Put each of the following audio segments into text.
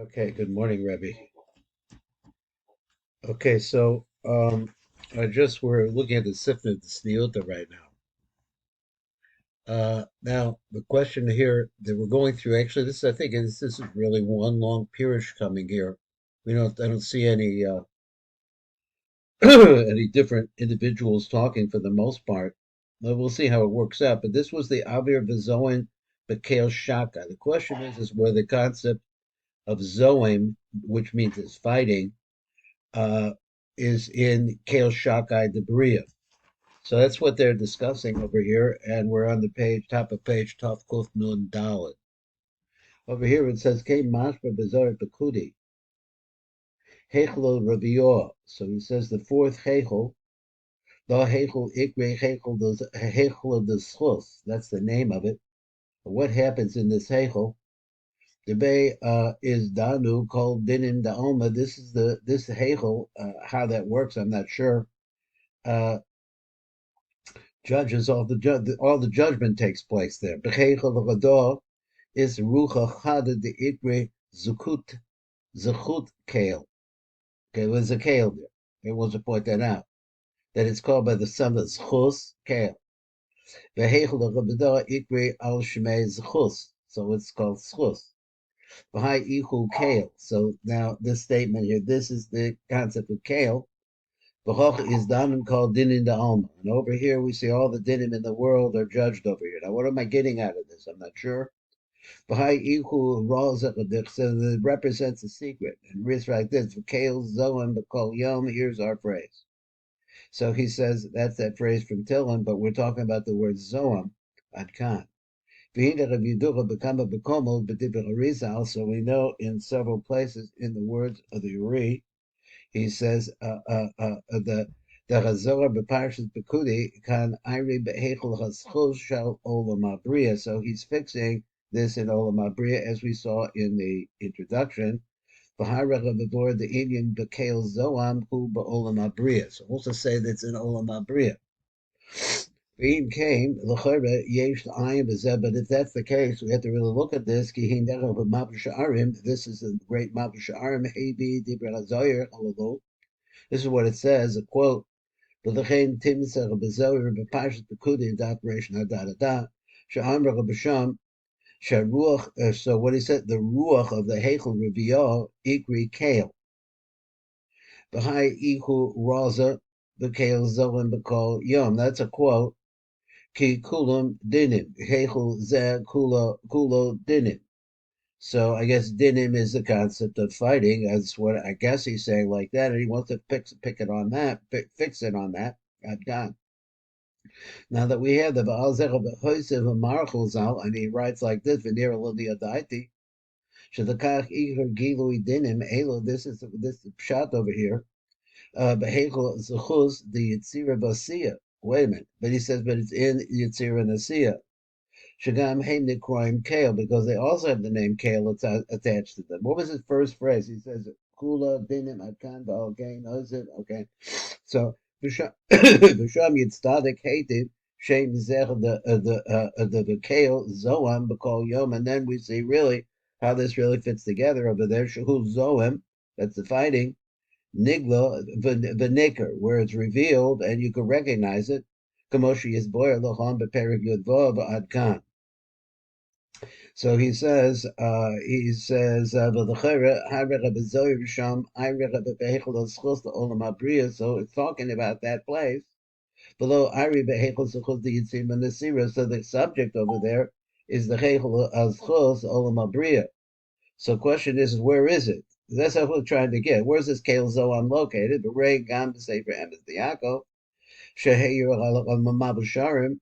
Okay, good morning, Rebbe. Okay, so I just we're looking at the Sifra of the Sniota right now. Now the question here that we're going through, actually, this I think this is really one long pirish coming here. I don't see any any different individuals talking for the most part. But we'll see how it works out. But this was the Avir Vizoin Bekel Shaka. The question is where the concept of Zoim, which means is fighting, uh, is in Kale Shakai Debria. So that's what they're discussing over here, and we're on the page, top of page, Tov Kuf Nun Dalet. Over here it says, Ke Mashba Bezor Bekudi, Hechel Ravio. So he says the fourth Hechel, the Hechel Ikre Hechel of the Schus. That's the name of it. But what happens in this Hechel? The bay is Danu called Dinin Daoma. This Hechel, how that works, I'm not sure. Uh, Judges, all the judgment takes place there. Becheichel v'gadol is rucha chada de ikre zechut kale. Okay, there's a kale there. I want to point that out. That it's called by the sum of zchus kale. Becheichel v'gadol ikre al shmei zchus. So it's called zchus. V'hai ichu kale. So now this statement here, this is the concept of kale. B'choch is danim called dinin da alma. And over here we see all the dinim in the world are judged over here. Now what am I getting out of this? I'm not sure. B'hai ichu rozach, so it represents a secret. And reads like this, v'keil zoim b'kol yom, here's our phrase. So he says, that's that phrase from Tillim, but we're talking about the word zoam, adkan. So we know in several places in the words of the Uri, he says the Chazor b'Parshas Pekudi kan Iri behechel haschos shel olam habriya. So he's fixing this in olam habriya, as we saw in the introduction. V'harach before the Indian bekel zoam hu ba'olam habriya. So also say that's in olam habriya. V'im came l'chayre yesh l'ayim b'zeh. But if that's the case, we have to really look at this. Ki hin derech b'mapush ha'arim. This is a great mapush ha'arim. Hebi dibra hazoyer alalo. This is what it says, a quote, "V'lechein timsach b'zoyer b'parshas Pekudi dat reish da she'amra b'sham she'ruach." So what he said, the ruach of the Heichel Reviyah ikri kale, v'hai ichu raza b'kale zolim b'kol yom. That's a quote. Ki kulam dinim Heichel zeh kulo dinim. So I guess dinim is the concept of fighting. That's what I guess he's saying like that, and he wants to pick it on that, fix it on that. God. Now that we have the Baal Zechel B'Hoisev Marachul Zal, and he writes like this: V'nir Lodi Adaiti, Shadakach Icher Gilui Dinim Elo. This is pshat over here. Behechel Zechus the Yitzira Basia. Wait a minute, but he says, but it's in Yitzira Nasia. Shagam Heim Nikroim Kale, because they also have the name Kale attached to them. What was his first phrase? He says, Kula Dinim Akan Baal Gain Ozid. Okay, so Visham Yitzdadik hated Shem Zech the Kale Zoam Bakol Yom, and then we see really how this really fits together over there. Shahu Zoam, that's the fighting. Nigla v'neker, where it's revealed and you can recognize it. Kamoshi is boyer locham beperik yudvo ba'adkan. So he says, so it's talking about that place. Below Ari Behechel Suchos the Yitzim and Nasira, so the subject over there is the Hechel Azchos Olam Abriya. So the question is, where is it? That's what we're trying to get. Where's this Kel Zoam located? The Ray Gam Sefer Emes Diako, Sheheir Mamabusharim,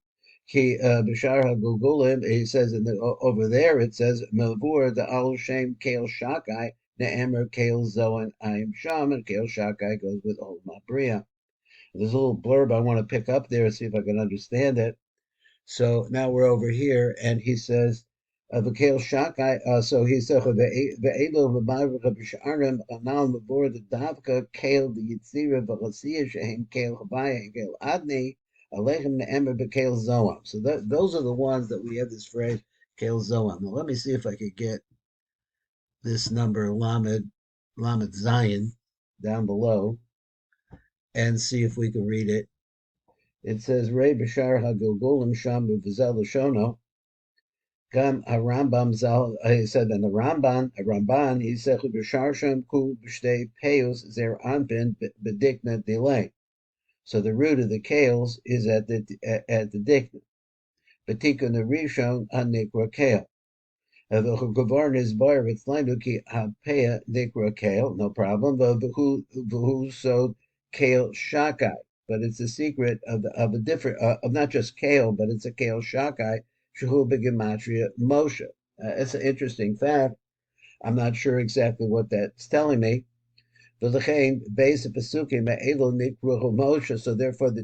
Ki Bishar HaGugulim, he says over there, it says, Melvur the Al Shem Kel Shakai, Ne'emer Kel Zoan Aim Sham, and Kel Shakai goes with Olam Abriya. There's a little blurb I want to pick up there, see if I can understand it. So now we're over here, and he says, "V'kel shakai." So he said, "Ve'elo v'mayvach b'sharim anal mabor the davka kel the yitzira v'chasiya shehem kel chavaya and kel adni alechem ne'emer b'kel zoam." So those are the ones that we have this phrase kel zoam. Now let me see if I could get this number Lamed Zion down below and see if we can read it. It says Rei Bashar HaGilgulim Sham B'Vizel Shono. Gam Rambam Zal. He said in the Ramban, he said Bashar Sham Ku B'Shtei Peos Zer Anpin B'Dikna Delay. So the root of the kales is at the dikna. B'Tikun the Rishon Anikra Kale. The Gavarn is bar Rithlainuki Hapea Nikra Kale, no problem. Who so Kale Shakai. But it's a secret of a different of not just kale, but it's a kale shakai shahu begematria Moshe. It's an interesting fact. I'm not sure exactly what that's telling me. So therefore, the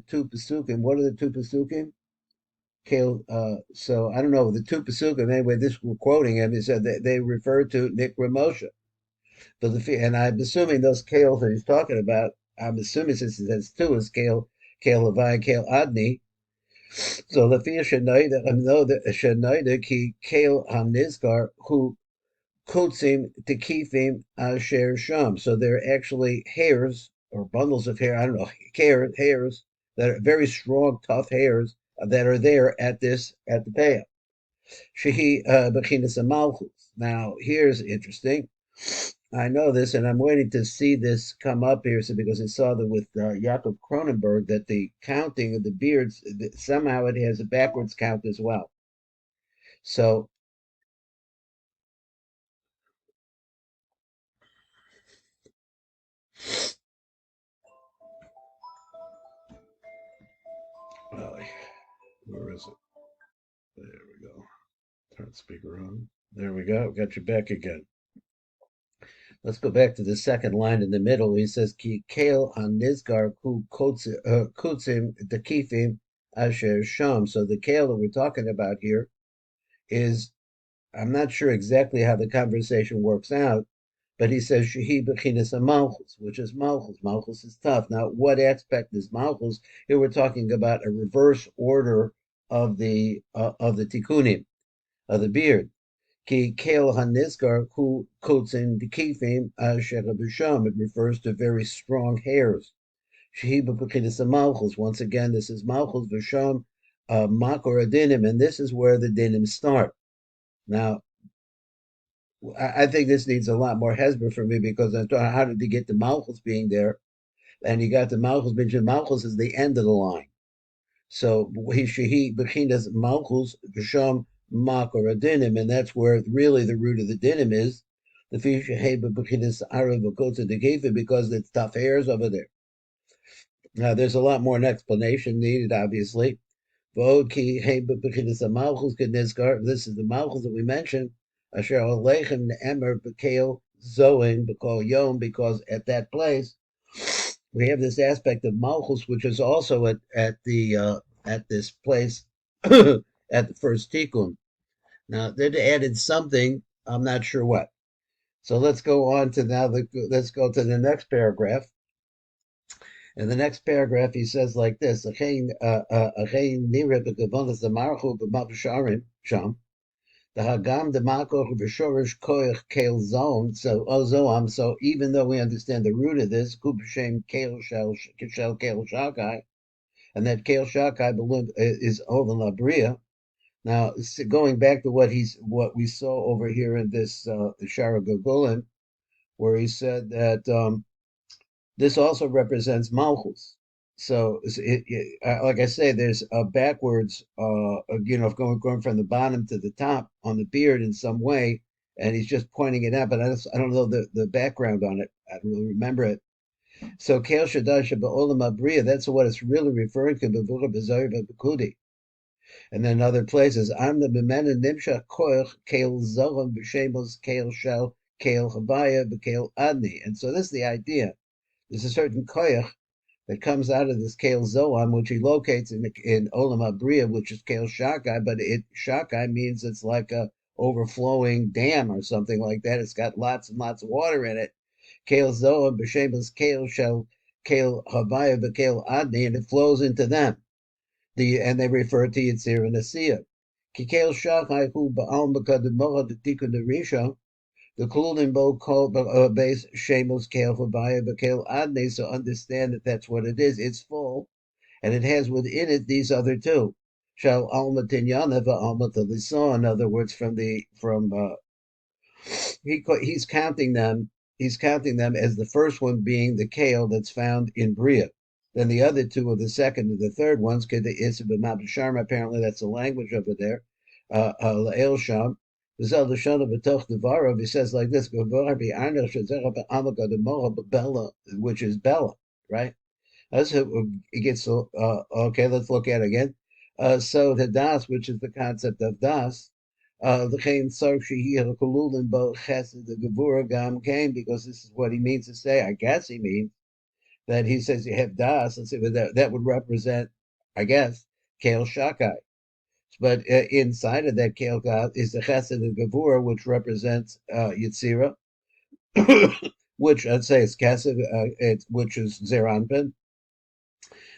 two pesukim. What are the two pesukim? Kale. So I don't know the two pesukim. Anyway, this we're quoting him. He said they refer to Nikra Moshe. And I'm assuming those kales that he's talking about. I'm assuming since it says two is kale Levi, Kale Adni. So the Lafia Shenoida, I know that Shenoida ki Kale Hamnizgar who Kutzim Tekifim Asher Sham. So they're actually hairs or bundles of hair, I don't know, hairs that are very strong, tough hairs that are there at the payout. Shehi Bechinas Malchus. Now, here's interesting. I know this, and I'm waiting to see this come up here. So because I saw that with Jakob Cronenberg that the counting of the beards somehow it has a backwards count as well. So where is it? There we go. Turn speaker on. There we go. Got you back again. Let's go back to the second line in the middle. He says, "Ki kale hanizgar ku kutzim dekifim asher sham." So the kale that we're talking about here is, I'm not sure exactly how the conversation works out, but he says shehi bechinas malchus, which is malchus. Malchus is tough. Now, what aspect is malchus? Here we're talking about a reverse order of the tikkunim of the beard. Ki kale hanizgar ku kotzin dekifim asher b'sham. It refers to very strong hairs. Shehi bechinas malchus. Once again, this is malchus v'sham makor adinim, and this is where the dinim start. Now, I think this needs a lot more hesber for me because I thought, how did he get the Malchus being there? And he got the Malchus, but Malchus is the end of the line. So he bechinas Malchus b'sham makor adinim, and that's where really the root of the dinim is. The bechinas arav because it's tough hairs over there. Now, there's a lot more explanation needed, obviously. This is the Malchus that we mentioned. Asher Aleichem Emer B'Keil Zoin B'Kol Yom, because at that place we have this aspect of Malchus, which is also at this place at the first Tikkun. Now they added something, I'm not sure what. So let's go on to let's go to the next paragraph. In the next paragraph, he says like this: the Hagam the Makor B'Shorish Koich Kel Zon. So even though we understand the root of this, Kubshem Kel Shel Kel Shakai, and that Kel Shakai is Oven Labria. Now, going back to what we saw over here in this Shara Gogolin, where he said that this also represents Malchus. So, like I say, there's a backwards, going from the bottom to the top on the beard in some way, and he's just pointing it out, but I don't know the background on it. I don't really remember it. So, Kel Shadash Ba'olam Abriya, that's what it's really referring to, B'vura B'zayr B'kudi. And then other places, I'm the B'mena Nimsha Koich, Kel Zoham B'shemos, Kel Shel, Kel Chabaya, B'Kel Adni. And so this is the idea. There's a certain koyach that comes out of this Kale Zoam, which he locates in Olam Abriya, which is Kale Shakai, but Shakai means it's like a overflowing dam or something like that. It's got lots and lots of water in it. Kale Zoam, B'Shem Kale Shel, Kale Havaya, B'Kale Adni, and it flows into them. And they refer to Yitzir and Asiya. Ki Kale Shakai, who Ba'al B'Kadamoha, the Tikkun Rishon, The Kulin Bo base Shamos Kale for Baya Bakale Adne, so understand that that's what it is. It's full, and it has within it these other two. Shall Alma Tinyana Alma Talisan, in other words, he's counting them. He's counting them as the first one being the kale that's found in Bria. Then the other two are the second and the third ones. Sharma. Apparently, that's the language over there. La'el Sham. He says like this: which is Bella, right? That's it gets okay. Let's look at it again. So the das, which is the concept of das, the chain sarshi here kululin bo chesed the gevura gam came because this is what he means to say. I guess he means that he says you have das. Let's see, but that would represent, I guess, kale shakai. But inside of that kale is the chesed the gevura, which represents yitzira, which I'd say is kesed, which is zeranpin.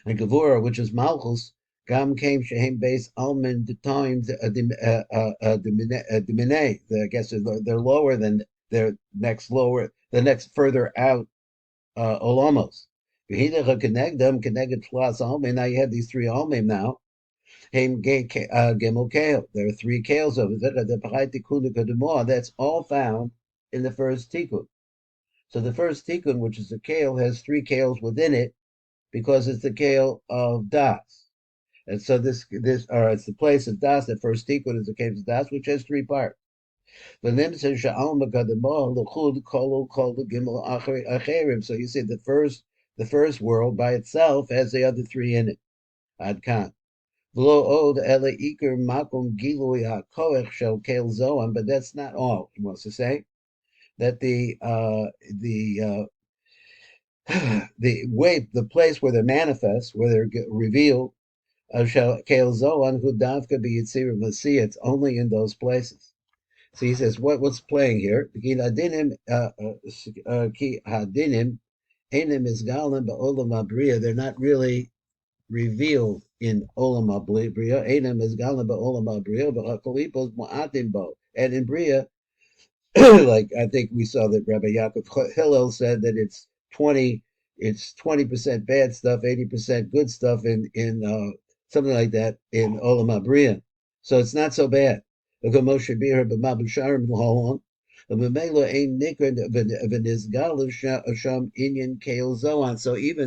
And Gevura, which is Malchus, Gam came Shehem base Alman the times Dimine. I guess they're lower than their next lower, the next further out Olamos. Connected plus Alman. Now you have these three Alman now. Gimel Kale. There are three Kales over there. That's all found in the first Tikkun. So the first Tikkun, which is a Kale, has three Kales within it because it's the Kale of Das. And so it's the place of Das. The first tikkun is the cave of Das, which has three parts. So you see, the first world by itself has the other three in it. Ad kan. But that's not all. He wants to say that the place where they're manifest, where they're revealed, it's only in those places. So he says, what's playing here? They're not really revealed in Olam Bria. And in Bria, like I think we saw that Rabbi Yaakov Hillel said that it's 20% bad stuff, 80% good stuff in something like that in Olam Bria. So it's not so bad. So even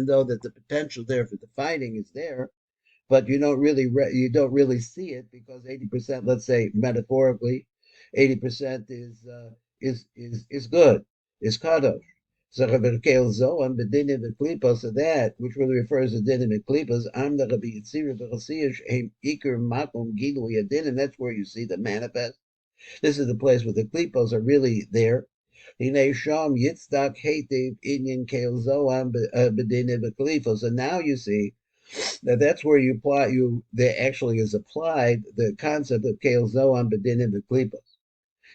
though that the potential there for the fighting is there, but you don't really see it because 80%, let's say metaphorically, 80% is good, is kadosh. So that, which really refers to dinim and klipas, that's where you see the manifest. This is the place where the klipos are really there. So now you see that's where you apply there actually is applied the concept of Kale Zoan Bedinim Beklipos.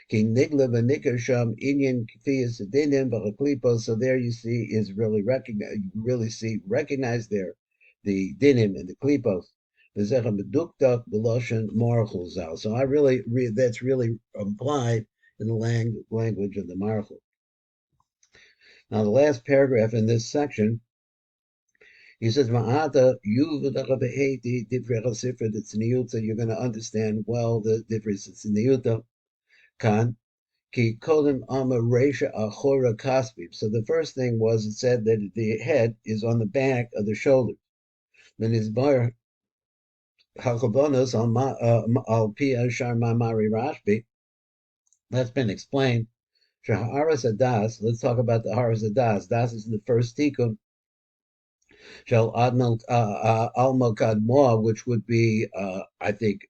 King Nigla Vanika Sham Inyan Kfias Dinim Balaklipos. So there you see is really recognize there the dinim and the klipos. So I really that's really implied in the language of the marchul. Now the last paragraph in this section, he says, Ma'ata, you're going to understand well the difference in the Yuta. Kan, ki kodim ama resha achora kaspim. So the first thing was it said that the head is on the back of the shoulders. Then his bar hakabonos al pia sharma mari Rashbi. That's been explained. Shaharas adas. Let's talk about the haras adas. Das is in the first tikkun. Shall Alma Kadmoa, which would be, I think,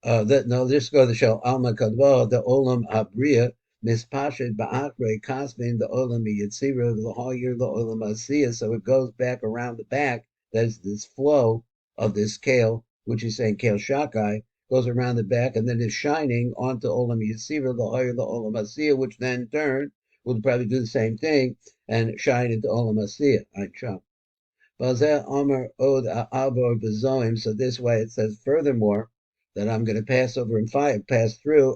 this go to Shal Alma Kadmoa, the Olam Abria, Mispashed Ba'akre, Kasmin, the Olam Yitzira, the Hoyer, the Olam Asiya. So it goes back around the back. There's this flow of this kale, which is saying kale shakai, goes around the back and then is shining onto Olam Yitzira, the Hoyer, the Olam Asiya, which then turn would probably do the same thing and shine into Olam Asiya. So this way it says, furthermore, that I'm going to pass through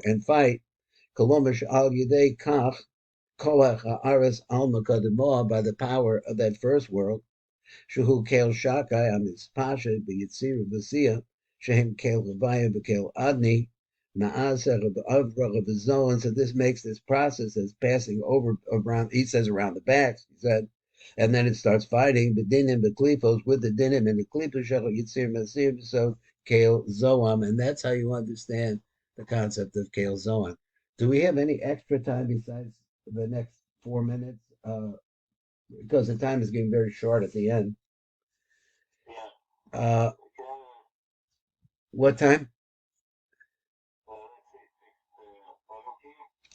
and fight Kolomish al Yidei Kach, Kolach Haaretz Alma Kademoah, by the power of that first world, Shehu Kel Shakai Amitz Pasha B'Yitzir B'Siyah, Shehem Kel Levaya B'Kel Adni, Ma'aser B'Avra B'Zoan. So this makes this process as passing over around, he says around the backs, he said, and then it starts fighting B'Dinim B'Klipos with the Dinim and the Klipos Shehu Yitzir B'Siyah, so Kel Zoam, and that's how you understand the concept of Kel Zoam. Do we have any extra time besides the next 4 minutes? Because the time is getting very short at the end. Uh, what time?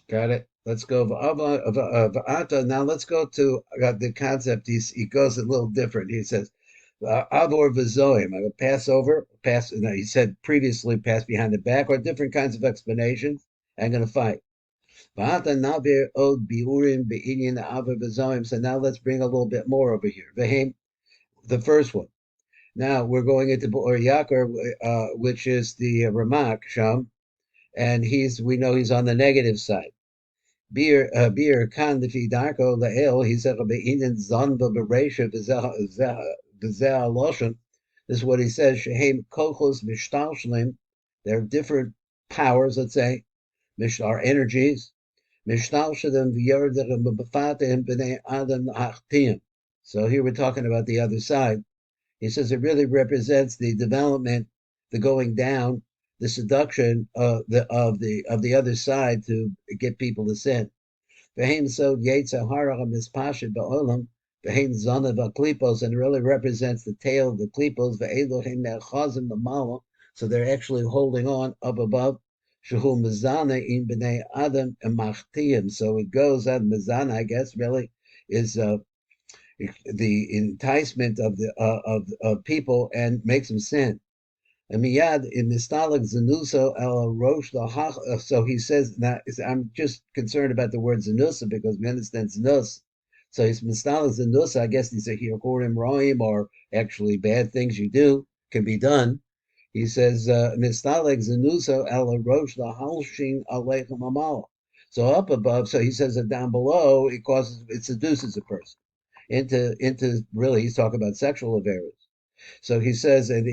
Got it. Let's go. Now let's go to the concept. He goes a little different. He says, Avor v'zoim. I will pass over, pass. No, he said previously, pass behind the back, or different kinds of explanations. I'm going to fight. V'ata navir od biurim be'inyan avor v'zoim. So now let's bring a little bit more over here. V'hem, the first one. Now we're going into Bor Yakar, which is the Ramak Sham, and we know he's on the negative side. Bir kan lefi darko le'el, he said be'inin zanba beresha v'zeh loshen. This is what he says. Shehem kochos mishtalshlim. They're different powers, let's say, mishtar energies. Mishtalshadim v'yerdechem b'befatim b'nei adam ha'chtiyim. So here we're talking about the other side. He says it really represents the development, the going down, the seduction of the other side to get people to sin. And it really represents the tail of the klipos. So they're actually holding on up above. So it goes on mizana, I guess, really is the enticement of people and makes them sin. And miyad in mistalag zenuso el rosh lahach. So he says now. I'm just concerned about the word zenusa because we understand zenus. So he's mistalag zenusa. I guess these are hirkurim roim, or actually bad things you do can be done. He says mistalag zenuso el rosh lahalshin aleichem amal. So up above. So he says that down below it seduces a person into really, he's talking about sexual affairs. So he says that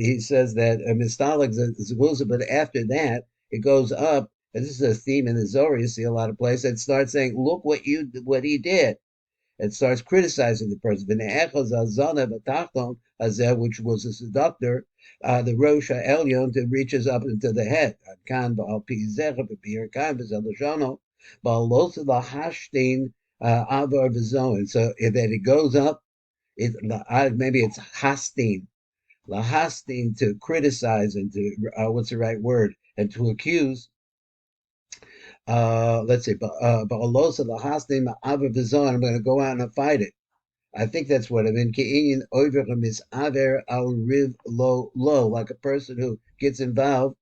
mistalik zeguza, but after that it goes up. And this is a theme in the Zohar. You see a lot of places. It starts saying, "Look what he did." It starts criticizing the person. Which was a seductor, the Rosh Elyon, that reaches up into the head. So that it goes up, maybe it's hastin, lahastin, to criticize and to what's the right word, and to accuse. Let's see, ba'alosa lahastin ma'aver v'zon. I'm going to go out and fight it. I think that's what I mean. Ke'inyan over misaver al riv lo, like a person who gets involved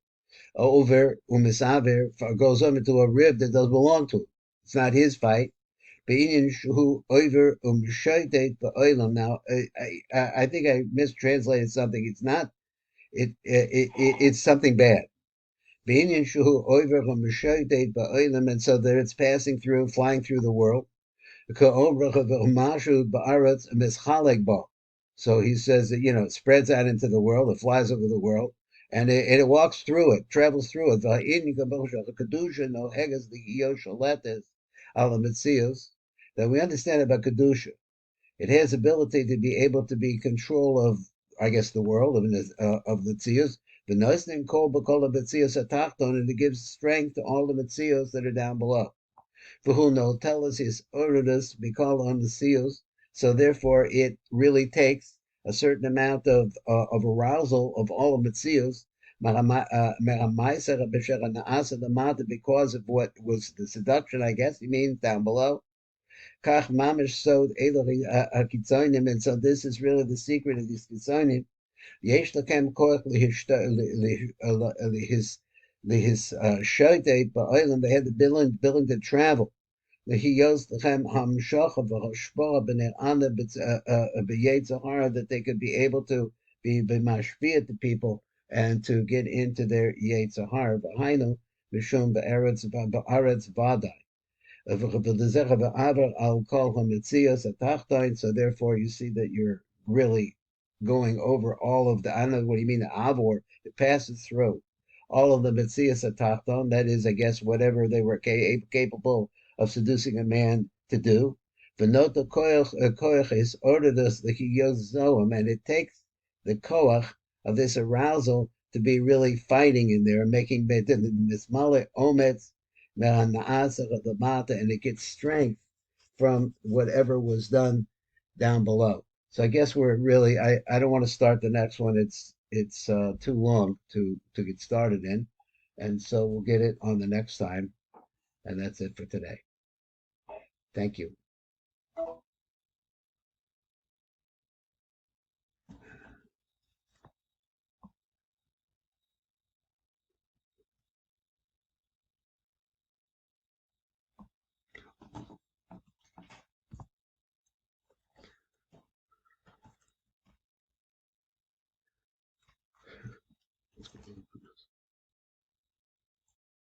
over umisaver, goes over into a rib that doesn't belong to him. It's not his fight. Now, I think I mistranslated something. It's not. It's something bad. And so that it's passing through, flying through the world. So he says that it spreads out into the world, it flies over the world, and it walks through it, travels through it. That we understand about kedusha. It has ability to be able to be control of, I guess, the world of the tzios. The noisnim kol b'kol b'tzios atachton, and it gives strength to all the tzios that are down below. V'hu no tell us his orudus b'kol on the tzios. So therefore, it really takes a certain amount of arousal of all of the tzios. Because of what was the seduction, I guess he means down below. Kach mamish sod elohi hakitzonim, and so this is really the secret of these kitzonim. Yesh lakem koach lihis shoyte ba'olam. They had the billing to travel. Lihiyos lachem hamshocha v'hoshpora b'nei ana b'yetzahara, that they could be able to be mashpia to people and to get into their yetzahara. V'hainu mishum be'aretz vadai. So therefore, you see that you're really going over all of the, I don't know what you mean, the avor, it passes through all of the Metzias Atachton, that is, I guess, whatever they were capable of seducing a man to do. V'nota koach is ordered us the Zoam, and it takes the koach of this arousal to be really fighting in there, making mismale ometz and it gets strength from whatever was done down below. So I guess we're really I don't want to start the next one. It's too long to get started in. And so we'll get it on the next time. And that's it for today. Thank you.